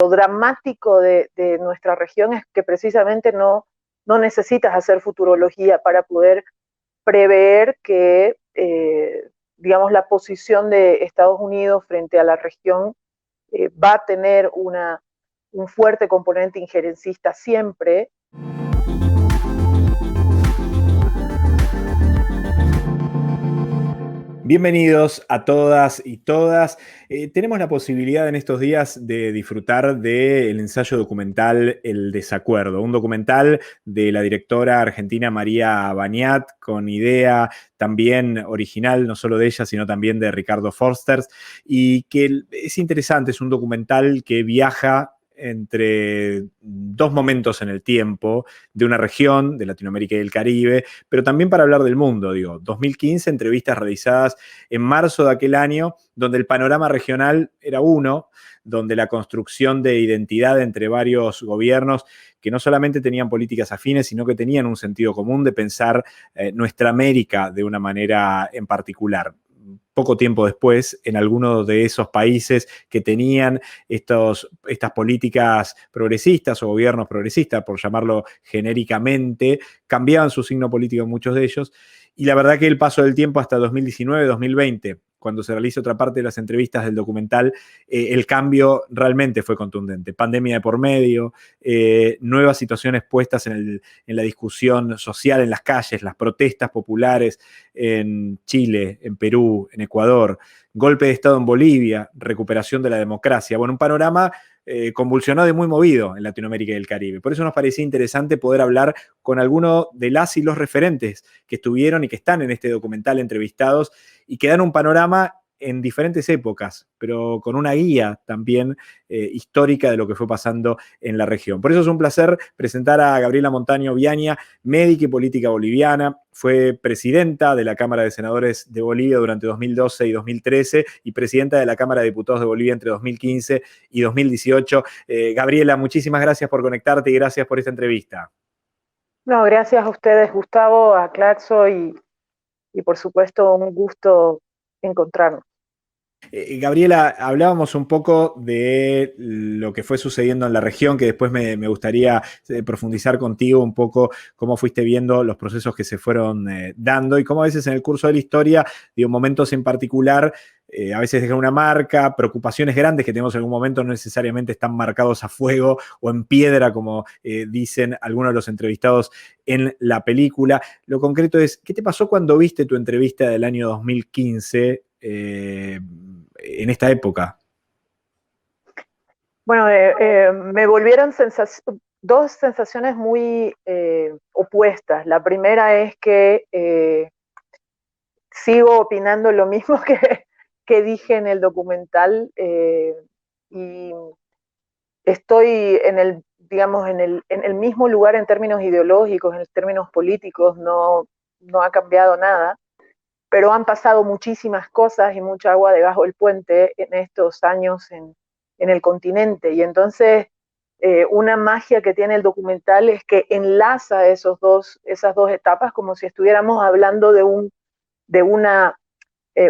lo dramático de nuestra región es que precisamente no necesitas hacer futurología para poder prever que, digamos, la posición de Estados Unidos frente a la región va a tener un fuerte componente injerencista siempre. Bienvenidos a todas y todas. Tenemos la posibilidad en estos días de disfrutar del ensayo documental El Desacuerdo, un documental de la directora argentina María Baniat, con idea también original, no solo de ella, sino también de Ricardo Forsters, y que es interesante, es un documental que viaja entre dos momentos en el tiempo de una región, de Latinoamérica y el Caribe, pero también para hablar del mundo, digo. 2015, entrevistas realizadas en marzo de aquel año, donde el panorama regional era uno, donde la construcción de identidad entre varios gobiernos que no solamente tenían políticas afines, sino que tenían un sentido común de pensar nuestra América de una manera en particular. Poco tiempo después, en algunos de esos países que tenían estas políticas progresistas o gobiernos progresistas, por llamarlo genéricamente, cambiaban su signo político en muchos de ellos. Y la verdad que el paso del tiempo hasta 2019-2020, cuando se realiza otra parte de las entrevistas del documental, el cambio realmente fue contundente. Pandemia de por medio, nuevas situaciones puestas en la discusión social en las calles, las protestas populares en Chile, en Perú, en Ecuador, golpe de Estado en Bolivia, recuperación de la democracia. Bueno, un panorama convulsionado y muy movido en Latinoamérica y el Caribe. Por eso nos parecía interesante poder hablar con alguno de las y los referentes que estuvieron y que están en este documental entrevistados y que dan un panorama en diferentes épocas, pero con una guía también histórica de lo que fue pasando en la región. Por eso es un placer presentar a Gabriela Montaño Viaña, médica y política boliviana. Fue presidenta de la Cámara de Senadores de Bolivia durante 2012 y 2013 y presidenta de la Cámara de Diputados de Bolivia entre 2015 y 2018. Gabriela, muchísimas gracias por conectarte y gracias por esta entrevista. No, gracias a ustedes, Gustavo, a Claxo y por supuesto un gusto encontrarnos. Gabriela, hablábamos un poco de lo que fue sucediendo en la región, que después me gustaría profundizar contigo un poco cómo fuiste viendo los procesos que se fueron dando y cómo a veces en el curso de la historia, digo, momentos en particular, a veces dejan una marca, preocupaciones grandes que tenemos en algún momento no necesariamente están marcados a fuego o en piedra, como dicen algunos de los entrevistados en la película. Lo concreto es, ¿qué te pasó cuando viste tu entrevista del año 2015 en esta época? Bueno, me volvieron dos sensaciones muy opuestas. La primera es que sigo opinando lo mismo que dije en el documental y estoy digamos, en el mismo lugar en términos ideológicos, en términos políticos, no ha cambiado nada, pero han pasado muchísimas cosas y mucha agua debajo del puente en estos años en el continente. Y entonces una magia que tiene el documental es que enlaza esas dos etapas como si estuviéramos hablando de una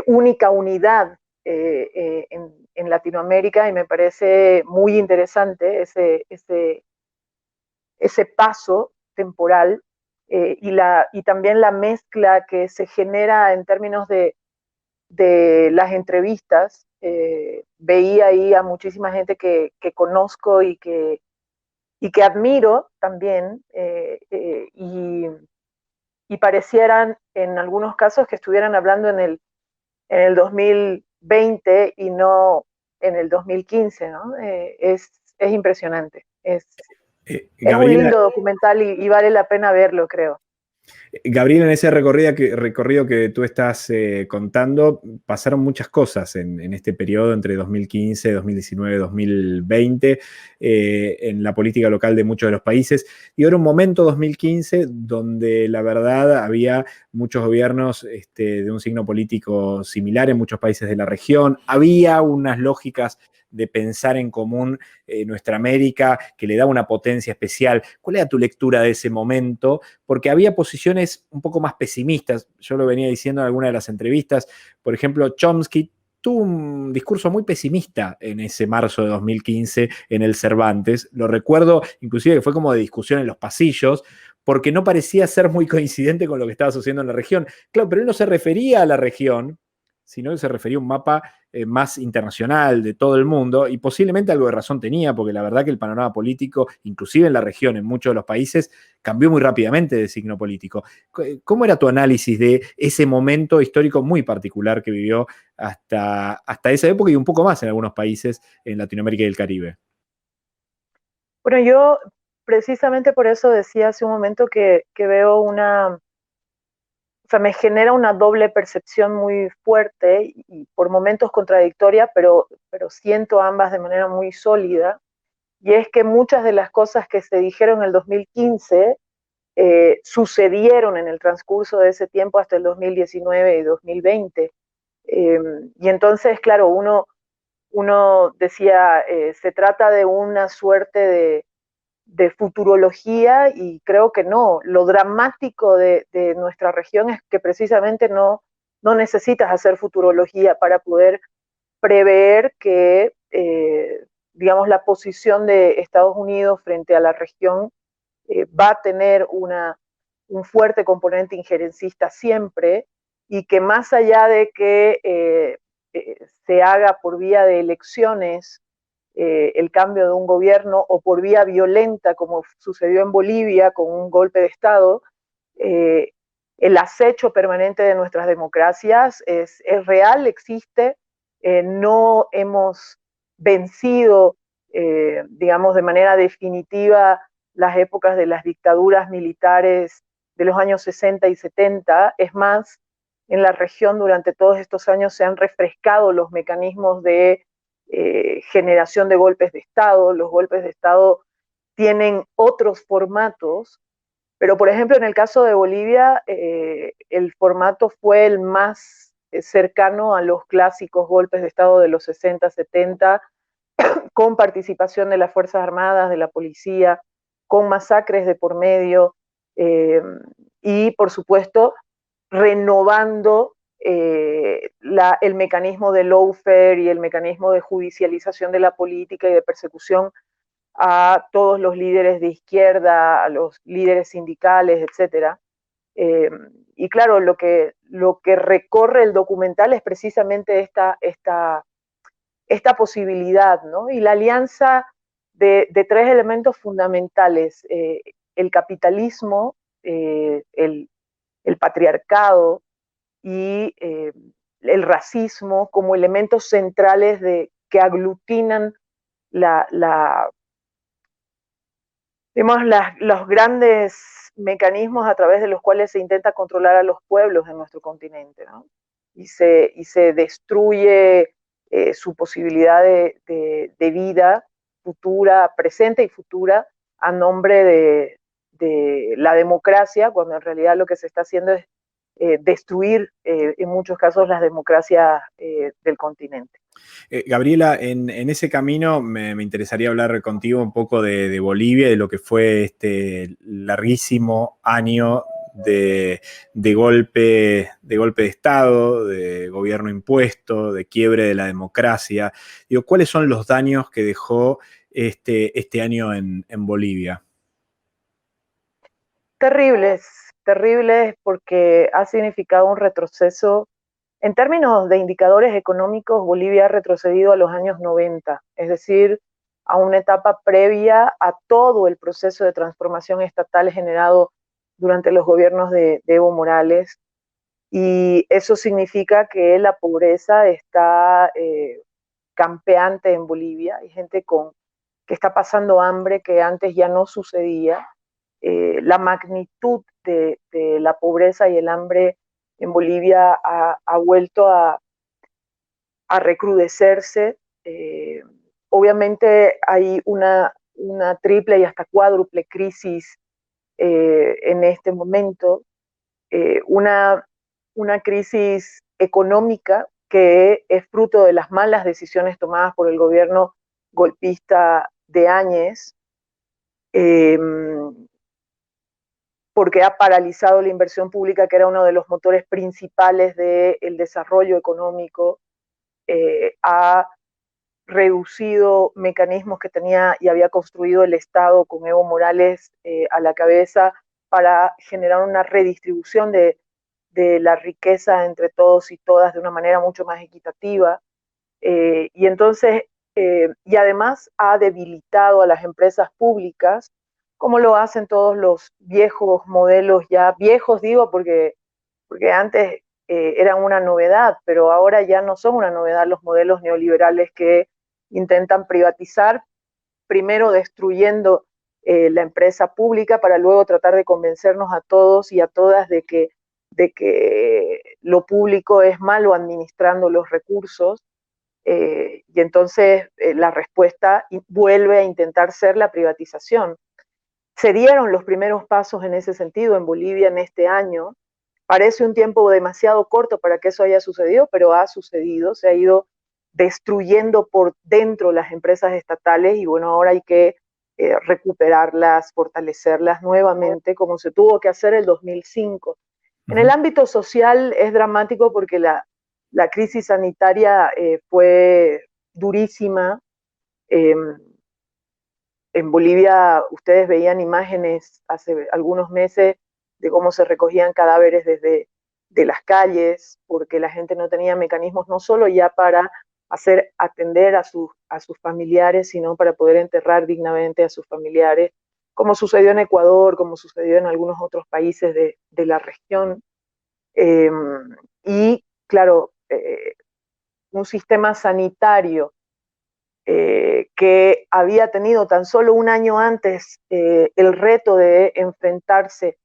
única unidad en Latinoamérica, y me parece muy interesante ese paso temporal y también la mezcla que se genera en términos de las entrevistas. Veía ahí a muchísima gente que conozco y que admiro también, y parecieran en algunos casos que estuvieran hablando en el 2020 y no en el 2015, ¿no? Es impresionante. Es un lindo documental y vale la pena verlo, creo. Gabriel, en ese recorrido que tú estás contando, pasaron muchas cosas en este periodo entre 2015, 2019, 2020, en la política local de muchos de los países. Y era un momento, 2015, donde la verdad había muchos gobiernos de un signo político similar en muchos países de la región. Había unas lógicas de pensar en común nuestra América, que le da una potencia especial. ¿Cuál era tu lectura de ese momento? Porque había posiciones un poco más pesimistas. Yo lo venía diciendo en alguna de las entrevistas. Por ejemplo, Chomsky tuvo un discurso muy pesimista en ese marzo de 2015 en el Cervantes. Lo recuerdo, inclusive que fue como de discusión en los pasillos, porque no parecía ser muy coincidente con lo que estaba sucediendo en la región. Claro, pero él no se refería a la región, sino que se refería a un mapa más internacional de todo el mundo, y posiblemente algo de razón tenía, porque la verdad que el panorama político, inclusive en la región, en muchos de los países, cambió muy rápidamente de signo político. ¿Cómo era tu análisis de ese momento histórico muy particular que vivió hasta esa época y un poco más en algunos países en Latinoamérica y el Caribe? Bueno, yo precisamente por eso decía hace un momento que veo o sea, me genera una doble percepción muy fuerte y por momentos contradictoria, pero siento ambas de manera muy sólida. Y es que muchas de las cosas que se dijeron en el 2015 sucedieron en el transcurso de ese tiempo hasta el 2019 y 2020. Y entonces, claro, uno decía, se trata de una suerte de futurología y creo que no. Lo dramático de nuestra región es que precisamente no necesitas hacer futurología para poder prever que, digamos, la posición de Estados Unidos frente a la región va a tener un fuerte componente injerencista siempre y que más allá de que se haga por vía de elecciones el cambio de un gobierno o por vía violenta, como sucedió en Bolivia con un golpe de Estado, eh, el acecho permanente de nuestras democracias es real, existe, no hemos vencido, digamos, de manera definitiva las épocas de las dictaduras militares de los años 60 y 70. Es más, en la región durante todos estos años se han refrescado los mecanismos de generación de golpes de Estado. Los golpes de Estado tienen otros formatos, pero por ejemplo en el caso de Bolivia el formato fue el más cercano a los clásicos golpes de Estado de los 60, 70, con participación de las Fuerzas Armadas, de la policía, con masacres de por medio eh, y por supuesto renovando el mecanismo de lawfare y el mecanismo de judicialización de la política y de persecución a todos los líderes de izquierda, a los líderes sindicales, etcétera. Eh, y claro, lo que recorre el documental es precisamente esta posibilidad, ¿no? Y la alianza de tres elementos fundamentales, el capitalismo, el patriarcado y el racismo como elementos centrales que aglutinan la, vemos los grandes mecanismos a través de los cuales se intenta controlar a los pueblos en nuestro continente, ¿no? Y se destruye su posibilidad de vida futura, presente y futura, a nombre de la democracia, cuando en realidad lo que se está haciendo es destruir en muchos casos las democracias del continente. Gabriela, en ese camino me interesaría hablar contigo un poco de Bolivia, de lo que fue este larguísimo año de golpe de Estado, de gobierno impuesto, de quiebre de la democracia. Digo, ¿cuáles son los daños que dejó este año en Bolivia? Terribles, terribles porque ha significado un retroceso. En términos de indicadores económicos, Bolivia ha retrocedido a los años 90, es decir, a una etapa previa a todo el proceso de transformación estatal generado durante los gobiernos de Evo Morales. Y eso significa que la pobreza está campeante en Bolivia. Hay gente que está pasando hambre que antes ya no sucedía. La magnitud de la pobreza y el hambre en Bolivia ha vuelto recrudecerse. Obviamente hay una triple y hasta cuádruple crisis en este momento. Una crisis económica que es fruto de las malas decisiones tomadas por el gobierno golpista de Áñez, eh, porque ha paralizado la inversión pública, que era uno de los motores principales del desarrollo económico. ha reducido mecanismos que tenía y había construido el Estado con Evo Morales a la cabeza para generar una redistribución de la riqueza entre todos y todas de una manera mucho más equitativa. Y entonces, y además ha debilitado a las empresas públicas, como lo hacen todos los viejos modelos, ya viejos digo porque antes eran una novedad, pero ahora ya no son una novedad los modelos neoliberales que intentan privatizar, primero destruyendo la empresa pública para luego tratar de convencernos a todos y a todas de que lo público es malo administrando los recursos. Y entonces la respuesta vuelve a intentar ser la privatización. Se dieron los primeros pasos en ese sentido en Bolivia en este año. Parece un tiempo demasiado corto para que eso haya sucedido, pero ha sucedido. Se ha ido destruyendo por dentro las empresas estatales y bueno, ahora hay que recuperarlas, fortalecerlas nuevamente, como se tuvo que hacer el 2005. En el ámbito social es dramático porque la crisis sanitaria fue durísima. Eh, en Bolivia ustedes veían imágenes hace algunos meses de cómo se recogían cadáveres desde de las calles, porque la gente no tenía mecanismos no solo ya para atender a sus familiares, sino para poder enterrar dignamente a sus familiares, como sucedió en Ecuador, como sucedió en algunos otros países de la región. Eh, y claro, un sistema sanitario que había tenido tan solo un año antes el reto de enfrentarse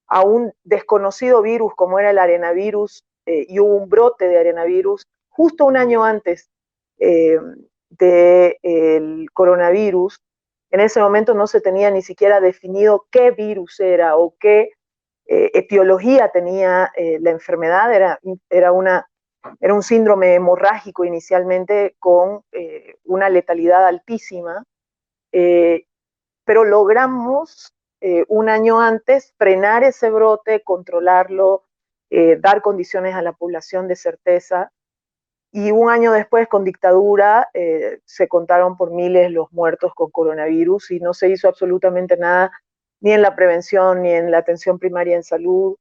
a un desconocido virus como era el arenavirus, y hubo un brote de arenavirus justo un año antes del coronavirus. En ese momento no se tenía ni siquiera definido qué virus era o qué etiología tenía la enfermedad. Era un síndrome hemorrágico inicialmente con una letalidad altísima, eh, pero logramos un año antes frenar ese brote, controlarlo, dar condiciones a la población de certeza. Y un año después, con dictadura, se contaron por miles los muertos con coronavirus y no se hizo absolutamente nada, ni en la prevención, ni en la atención primaria en salud,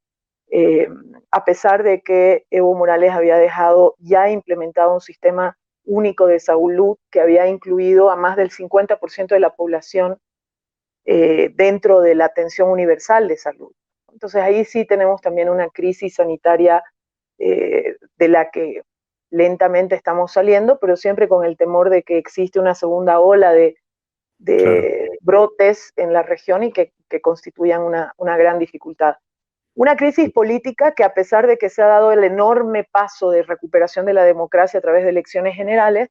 eh, a pesar de que Evo Morales había dejado ya implementado un sistema único de salud que había incluido a más del 50% de la población dentro de la atención universal de salud. Entonces ahí sí tenemos también una crisis sanitaria de la que lentamente estamos saliendo, pero siempre con el temor de que existe una segunda ola Claro. brotes en la región y que constituyan una gran dificultad. Una crisis política que a pesar de que se ha dado el enorme paso de recuperación de la democracia a través de elecciones generales,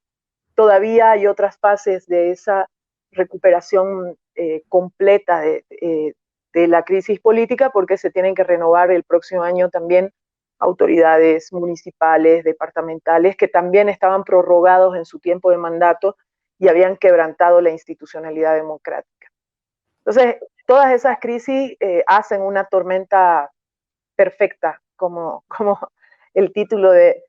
todavía hay otras fases de esa recuperación completa de la crisis política porque se tienen que renovar el próximo año también autoridades municipales, departamentales, que también estaban prorrogados en su tiempo de mandato y habían quebrantado la institucionalidad democrática. Entonces, todas esas crisis hacen una tormenta perfecta, como el título de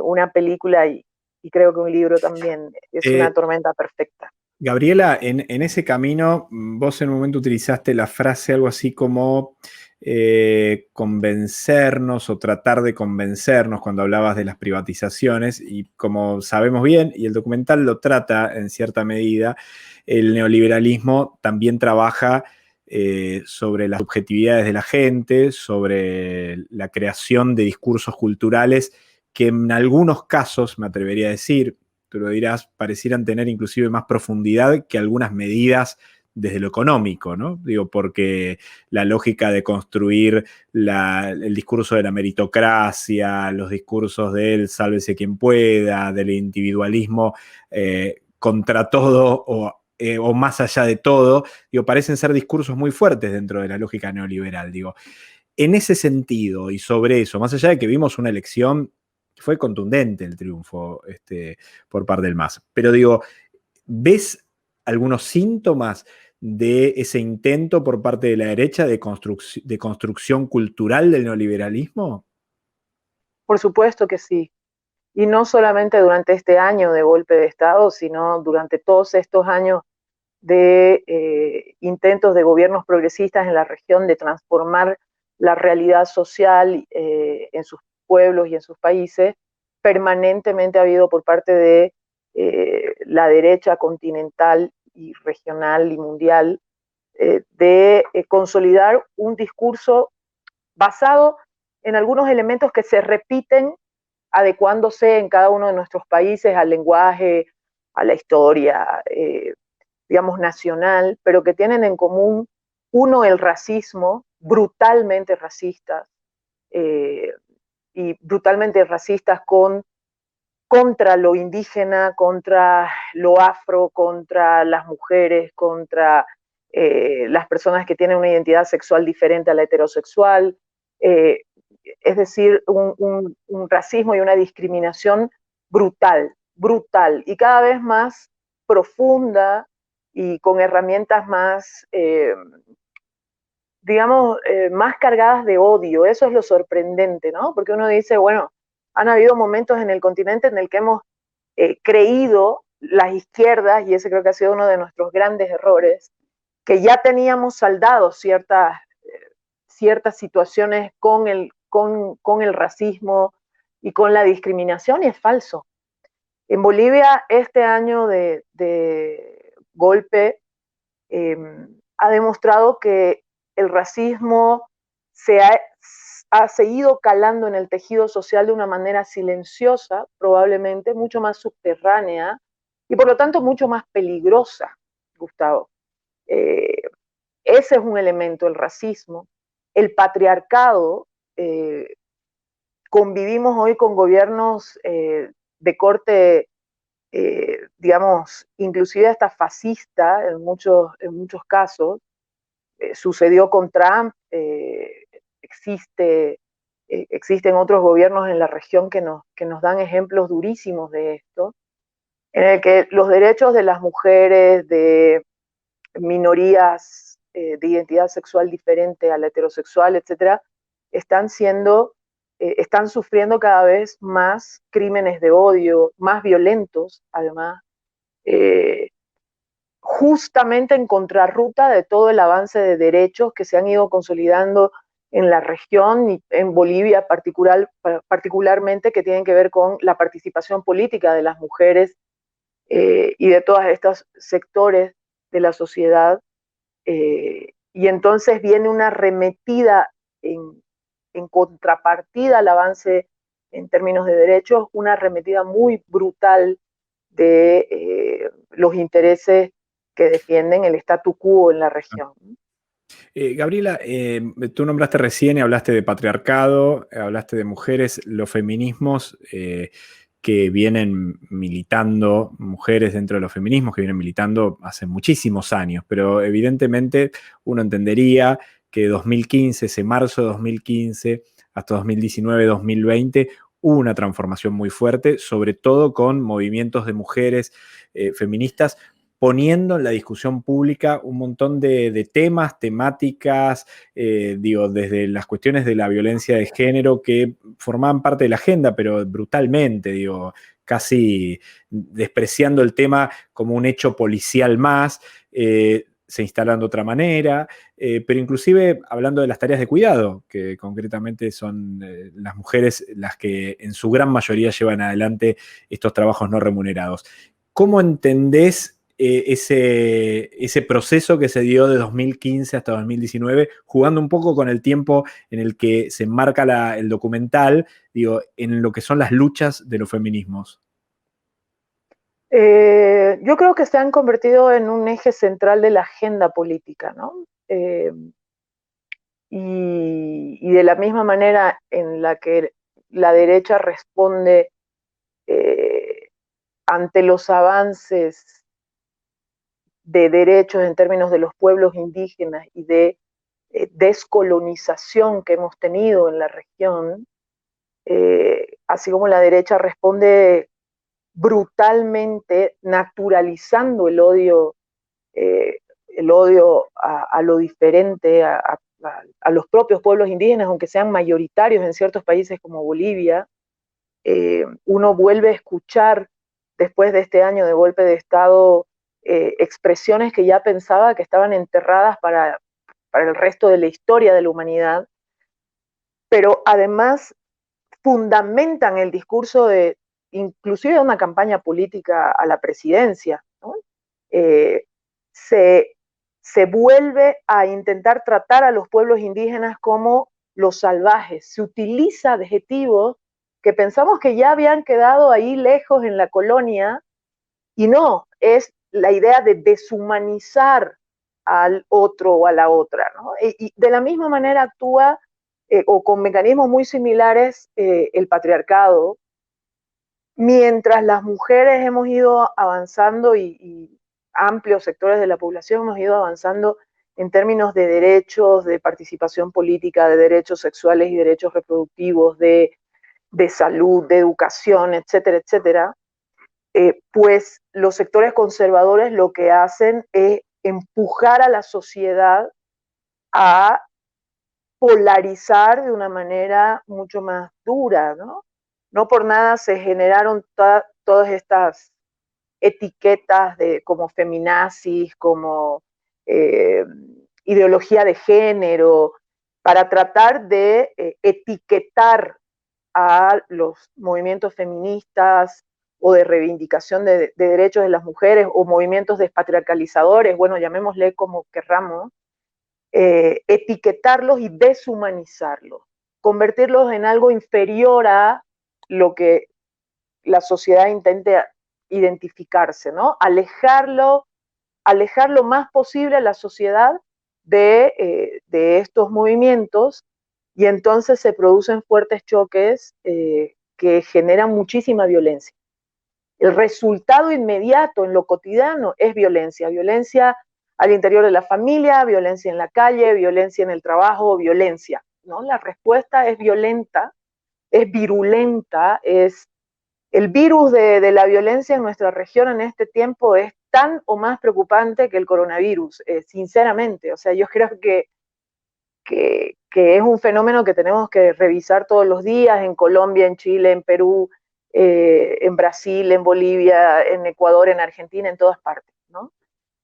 una película y creo que un libro también es una Eh, tormenta perfecta. Gabriela, en ese camino, vos en un momento utilizaste la frase algo así como convencernos o tratar de convencernos cuando hablabas de las privatizaciones y como sabemos bien, y el documental lo trata en cierta medida, el neoliberalismo también trabaja sobre las subjetividades de la gente, sobre la creación de discursos culturales que en algunos casos, me atrevería a decir, tú lo dirás, parecieran tener inclusive más profundidad que algunas medidas desde lo económico, ¿no? Digo, porque la lógica de construir el discurso de la meritocracia, los discursos del sálvese quien pueda, del individualismo contra todo o más allá de todo, digo, parecen ser discursos muy fuertes dentro de la lógica neoliberal, digo. En ese sentido y sobre eso, más allá de que vimos una elección, fue contundente el triunfo por parte del MAS. Pero digo, ¿ves algunos síntomas de ese intento por parte de la derecha de construcción cultural del neoliberalismo? Por supuesto que sí. y no solamente durante este año de golpe de Estado, sino durante todos estos años de intentos de gobiernos progresistas en la región de transformar la realidad social en sus pueblos y en sus países, permanentemente ha habido por parte de la derecha continental y regional y mundial de consolidar un discurso basado en algunos elementos que se repiten adecuándose en cada uno de nuestros países al lenguaje, a la historia, digamos, nacional, pero que tienen en común, uno, el racismo, brutalmente racistas, eh, y brutalmente racistas contra lo indígena, contra lo afro, contra las mujeres, contra las personas que tienen una identidad sexual diferente a la heterosexual, eh, es decir, un racismo y una discriminación brutal, brutal, y cada vez más profunda y con herramientas más, digamos, más cargadas de odio. Eso es lo sorprendente, ¿no? Porque uno dice, bueno, han habido momentos en el continente en el que hemos creído las izquierdas, y ese creo que ha sido uno de nuestros grandes errores, que ya teníamos saldado ciertas situaciones con el racismo y con la discriminación, y es falso. En Bolivia, este año de golpe eh, ha demostrado que el racismo ha seguido calando en el tejido social de una manera silenciosa, probablemente mucho más subterránea y por lo tanto mucho más peligrosa, Gustavo. Eh, Ese es un elemento, el racismo. El patriarcado, eh, convivimos hoy con gobiernos de corte, digamos, inclusive hasta fascista en muchos casos. Sucedió con Trump, existen otros gobiernos en la región que nos dan ejemplos durísimos de esto, en el que los derechos de las mujeres, de minorías de identidad sexual diferente a la heterosexual, etcétera, están sufriendo cada vez más crímenes de odio, más violentos, además, eh, justamente en contrarruta de todo el avance de derechos que se han ido consolidando en la región y en Bolivia particularmente, que tienen que ver con la participación política de las mujeres y de todos estos sectores de la sociedad. Y entonces viene una arremetida en contrapartida al avance en términos de derechos, una arremetida muy brutal de los intereses que defienden el statu quo en la región. Gabriela, tú nombraste recién y hablaste de patriarcado, hablaste de mujeres, los feminismos que vienen militando, mujeres dentro de los feminismos que vienen militando hace muchísimos años, pero evidentemente uno entendería que 2015, ese marzo de 2015 hasta 2019, 2020, hubo una transformación muy fuerte, sobre todo con movimientos de mujeres feministas poniendo en la discusión pública un montón de temas, temáticas, digo, desde las cuestiones de la violencia de género que formaban parte de la agenda, pero brutalmente, digo, casi despreciando el tema como un hecho policial más, se instalan de otra manera, pero inclusive hablando de las tareas de cuidado, que concretamente son las mujeres las que en su gran mayoría llevan adelante estos trabajos no remunerados. ¿Cómo entendés ese proceso que se dio de 2015 hasta 2019, jugando un poco con el tiempo en el que se enmarca el documental, digo, en lo que son las luchas de los feminismos? Yo creo que se han convertido en un eje central de la agenda política, ¿no? Y de la misma manera en la que la derecha responde eh, ante los avances de derechos en términos de los pueblos indígenas y de descolonización que hemos tenido en la región, así como la derecha responde brutalmente naturalizando eh, el odio a lo diferente, a los propios pueblos indígenas, aunque sean mayoritarios en ciertos países como Bolivia, uno vuelve a escuchar después de este año de golpe de Estado expresiones que ya pensaba que estaban enterradas para el resto de la historia de la humanidad, pero además fundamentan el discurso de inclusive de una campaña política a la presidencia, ¿no? eh, se, se vuelve a intentar tratar a los pueblos indígenas como los salvajes, se utiliza adjetivos que pensamos que ya habían quedado ahí lejos en la colonia, y no, es la idea de deshumanizar al otro o a la otra, ¿no? Y de la misma manera actúa, o con mecanismos muy similares, el patriarcado, mientras las mujeres hemos ido avanzando y amplios sectores de la población hemos ido avanzando en términos de derechos, de participación política, de derechos sexuales y derechos reproductivos, de salud, de educación, etcétera, etcétera, pues los sectores conservadores lo que hacen es empujar a la sociedad a polarizar de una manera mucho más dura, ¿no? No por nada se generaron todas estas etiquetas como feminazis, como eh, ideología de género, para tratar de etiquetar a los movimientos feministas o de reivindicación de derechos de las mujeres o movimientos despatriarcalizadores, bueno, llamémosle como querramos, etiquetarlos y deshumanizarlos, convertirlos en algo inferior a lo que la sociedad intente identificarse, ¿no? Alejar lo más posible a la sociedad de estos movimientos, y entonces se producen fuertes choques que generan muchísima violencia. El resultado inmediato en lo cotidiano es violencia, violencia al interior de la familia, violencia en la calle, violencia en el trabajo, violencia, ¿no? La respuesta es violenta, es virulenta, es el virus de la violencia en nuestra región en este tiempo es tan o más preocupante que el coronavirus, sinceramente. O sea, yo creo que es un fenómeno que tenemos que revisar todos los días en Colombia, en Chile, en Perú, en Brasil, en Bolivia, en Ecuador, en Argentina, en todas partes, ¿no?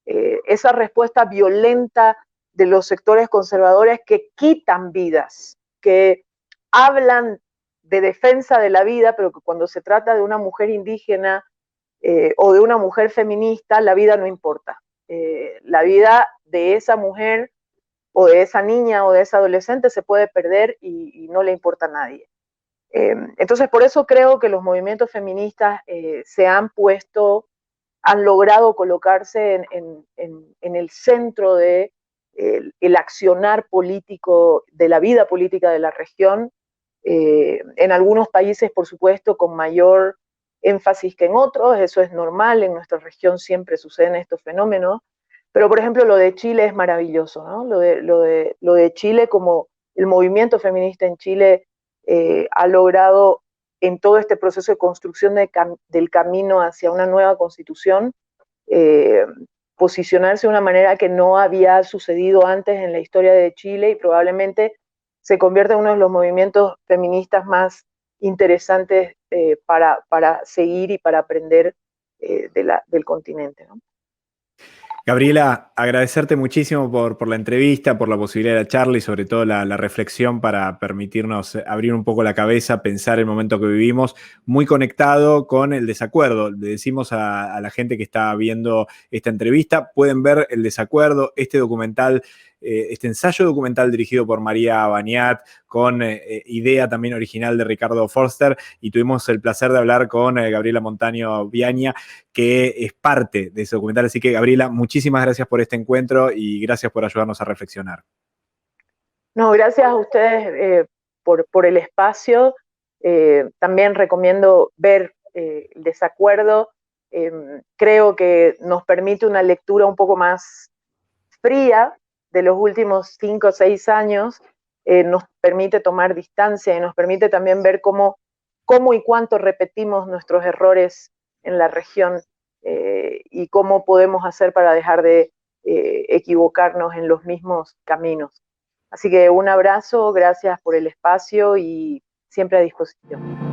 Esa respuesta violenta de los sectores conservadores que quitan vidas, que hablan de defensa de la vida, pero que cuando se trata de una mujer indígena o de una mujer feminista, la vida no importa. La vida de esa mujer o de esa niña o de esa adolescente se puede perder y no le importa a nadie. Entonces, por eso creo que los movimientos feministas se han puesto, han logrado colocarse en el centro de el accionar político, de la vida política de la región, en algunos países, por supuesto, con mayor énfasis que en otros, eso es normal, en nuestra región siempre suceden estos fenómenos, pero por ejemplo lo de Chile es maravilloso, ¿no? Lo de Chile, como el movimiento feminista en Chile ha logrado en todo este proceso de construcción del camino hacia una nueva constitución, eh, posicionarse de una manera que no había sucedido antes en la historia de Chile, y probablemente se convierte en uno de los movimientos feministas más interesantes para seguir y para aprender del continente, ¿no? Gabriela, agradecerte muchísimo por la entrevista, por la posibilidad de la charla y sobre todo la reflexión para permitirnos abrir un poco la cabeza, pensar el momento que vivimos, muy conectado con el desacuerdo. Le decimos a la gente que está viendo esta entrevista, pueden ver el desacuerdo, este documental, este ensayo documental dirigido por María Baniat, con idea también original de Ricardo Forster, y tuvimos el placer de hablar con Gabriela Montaño Viaña, que es parte de ese documental. Así que, Gabriela, muchísimas gracias por este encuentro y gracias por ayudarnos a reflexionar. No, gracias a ustedes por el espacio. También recomiendo ver el desacuerdo. Creo que nos permite una lectura un poco más fría de los últimos 5 o 6 años, nos permite tomar distancia y nos permite también ver cómo y cuánto repetimos nuestros errores en la región, y cómo podemos hacer para dejar de equivocarnos en los mismos caminos. Así que un abrazo, gracias por el espacio y siempre a disposición.